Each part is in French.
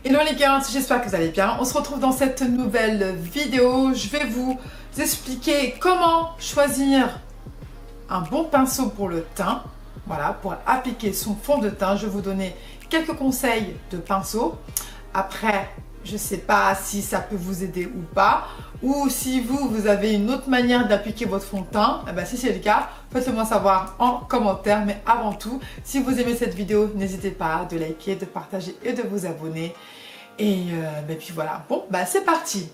Hello les gars, j'espère que vous allez bien. On se retrouve dans cette nouvelle vidéo. Je vais vous expliquer comment choisir un bon pinceau pour le teint. Voilà, pour appliquer son fond de teint. Je vais vous donner quelques conseils de pinceau. Après, je ne sais pas si ça peut vous aider ou pas. Ou si vous avez une autre manière d'appliquer votre fond de teint. Eh bien, si c'est le cas, faites-le moi savoir en commentaire. Mais avant tout, si vous aimez cette vidéo, n'hésitez pas de liker, de partager et de vous abonner. Et puis voilà, bon, c'est parti.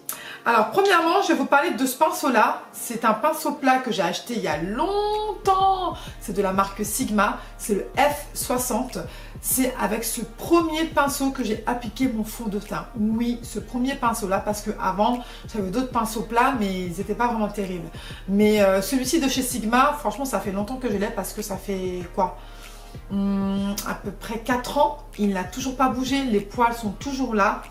Alors, premièrement, je vais vous parler de ce pinceau-là. C'est un pinceau plat que j'ai acheté il y a longtemps. C'est de la marque Sigma. C'est le F60. C'est avec ce premier pinceau que j'ai appliqué mon fond de teint. Oui, ce premier pinceau-là, parce qu'avant, j'avais d'autres pinceaux plats, mais ils n'étaient pas vraiment terribles. Mais celui-ci de chez Sigma, franchement, ça fait longtemps que je l'ai parce que ça fait quoi ? À peu près 4 ans, il n'a toujours pas bougé, les poils sont toujours là,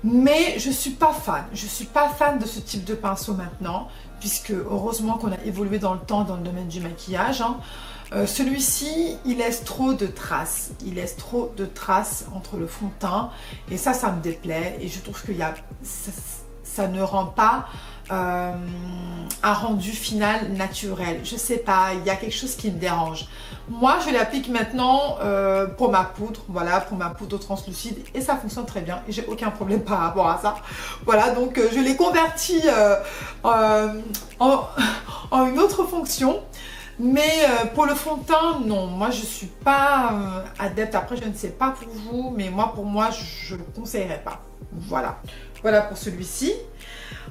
mais je suis pas fan de ce type de pinceau maintenant, puisque heureusement qu'on a évolué dans le temps dans le domaine du maquillage, hein. Celui-ci, il laisse trop de traces, entre le fond de teint, et ça me déplaît, et je trouve que ça ne rend pas un rendu final naturel. Je sais pas, il y a quelque chose qui me dérange. Moi, je l'applique maintenant pour ma poudre, voilà, pour ma poudre translucide, et ça fonctionne très bien, et j'ai aucun problème par rapport à ça. Voilà, donc je l'ai converti en une autre fonction. Mais pour le fond de teint, non, moi je suis pas adepte. Après, je ne sais pas pour vous, mais pour moi, je ne le conseillerais pas. Voilà, voilà pour celui-ci.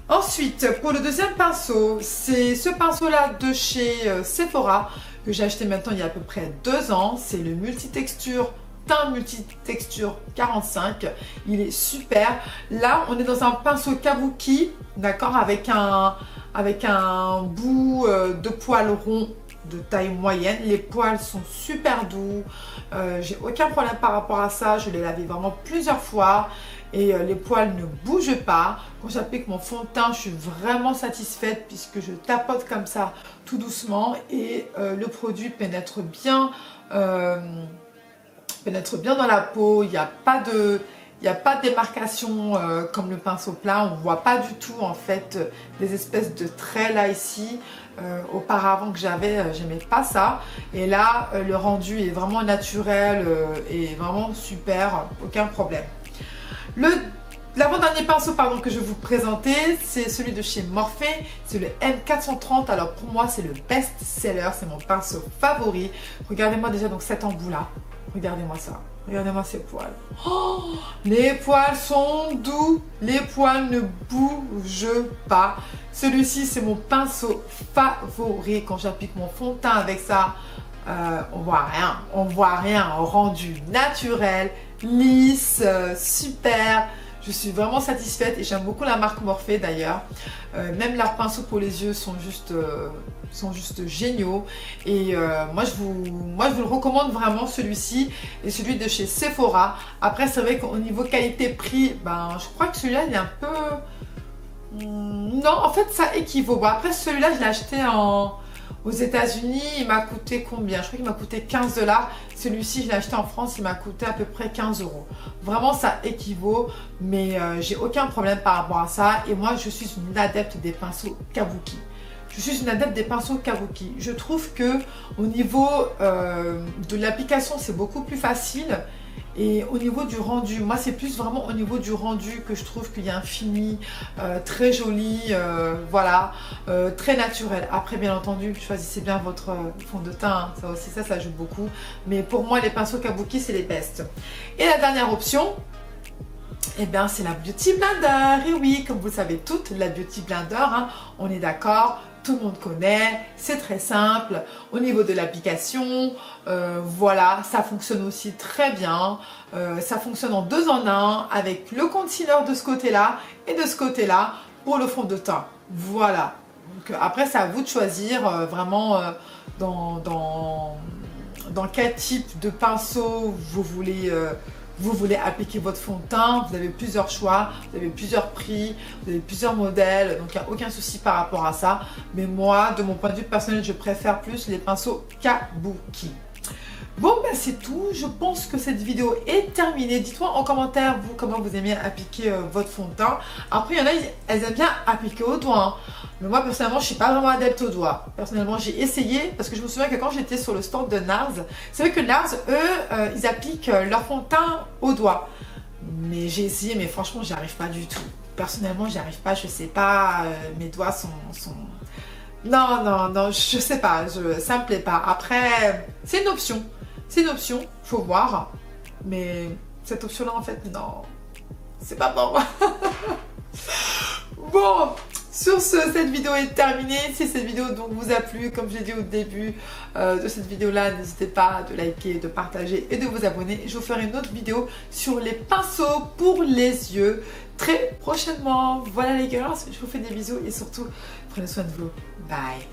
Ensuite, pour le deuxième pinceau, c'est ce pinceau-là de chez Sephora que j'ai acheté maintenant il y a à peu près 2 ans. C'est le Multitexture Teint Multitexture 45. Il est super. Là, on est dans un pinceau kabuki, d'accord, avec un bout de poil rond de taille moyenne. Les poils sont super doux. J'ai aucun problème par rapport à ça. Je l'ai lavé vraiment plusieurs fois. Et les poils ne bougent pas. Quand j'applique mon fond de teint, je suis vraiment satisfaite puisque je tapote comme ça tout doucement et le produit pénètre bien dans la peau. Il n'y a pas de démarcation comme le pinceau plat. On ne voit pas du tout en fait des espèces de traits là ici. Auparavant que j'aimais pas ça. Et là, le rendu est vraiment naturel et vraiment super, aucun problème. L'avant-dernier pinceau que je vais vous présenter, c'est celui de chez Morphe, c'est le M430. Alors pour moi, c'est le best-seller, c'est mon pinceau favori. Regardez-moi déjà donc cet embout là, regardez-moi ça, regardez-moi ces poils. Oh, les poils sont doux, les poils ne bougent pas. Celui-ci, c'est mon pinceau favori. Quand j'applique mon fond de teint avec ça, on voit rien, rendu naturel, lisse, super. Je suis vraiment satisfaite et j'aime beaucoup la marque Morphe d'ailleurs. Même leurs pinceaux pour les yeux sont juste géniaux. Et moi je vous le recommande vraiment, celui-ci et celui de chez Sephora. Après, c'est vrai qu'au niveau qualité-prix, je crois que celui-là il est un peu... Non, en fait ça équivaut. Bon, après celui-là je l'ai acheté aux États-Unis, il m'a coûté combien? Je crois qu'il m'a coûté 15 $. Celui-ci, je l'ai acheté en France, il m'a coûté à peu près 15 €. Vraiment, ça équivaut, mais j'ai aucun problème par rapport à ça. Et moi, je suis une adepte des pinceaux kabuki. Je trouve que au niveau de l'application, c'est beaucoup plus facile. Et au niveau du rendu, moi c'est plus vraiment au niveau du rendu que je trouve qu'il y a un fini très joli, voilà, très naturel. Après, bien entendu, choisissez bien votre fond de teint, hein. Ça aussi, ça joue beaucoup. Mais pour moi, les pinceaux kabuki, c'est les best. Et la dernière option, c'est la Beauty Blender. Et oui, comme vous le savez toutes, la Beauty Blender, hein, on est d'accord, tout le monde connaît, c'est très simple. Au niveau de l'application, voilà, ça fonctionne aussi très bien. Ça fonctionne en 2 en 1 avec le concealer de ce côté-là et de ce côté-là pour le fond de teint. Voilà. Donc, après, c'est à vous de choisir vraiment dans quel type de pinceau vous voulez appliquer votre fond de teint. Vous avez plusieurs choix, vous avez plusieurs prix, vous avez plusieurs modèles, donc il n'y a aucun souci par rapport à ça. Mais moi, de mon point de vue personnel, je préfère plus les pinceaux kabuki. Bon, ben c'est tout. Je pense que cette vidéo est terminée. Dites-moi en commentaire, vous, comment vous aimez appliquer votre fond de teint. Après, il y en a, elles aiment bien appliquer au doigt. Hein. Mais moi, personnellement, je ne suis pas vraiment adepte au doigt. Personnellement, j'ai essayé parce que je me souviens que quand j'étais sur le stand de NARS, c'est vrai que NARS, eux, ils appliquent leur fond de teint au doigt. Mais j'ai essayé, mais franchement, j'y arrive pas du tout. Personnellement, j'y arrive pas. Je sais pas, mes doigts sont... Non, non, non, je sais pas. Ça me plaît pas. Après, c'est une option. C'est une option, faut voir. Mais cette option-là, en fait, non. C'est pas bon. Bon, sur ce, cette vidéo est terminée. Si cette vidéo donc vous a plu, comme je l'ai dit au début de cette vidéo-là, n'hésitez pas de liker, de partager et de vous abonner. Je vous ferai une autre vidéo sur les pinceaux pour les yeux très prochainement. Voilà les gars, je vous fais des bisous et surtout, prenez soin de vous. Bye.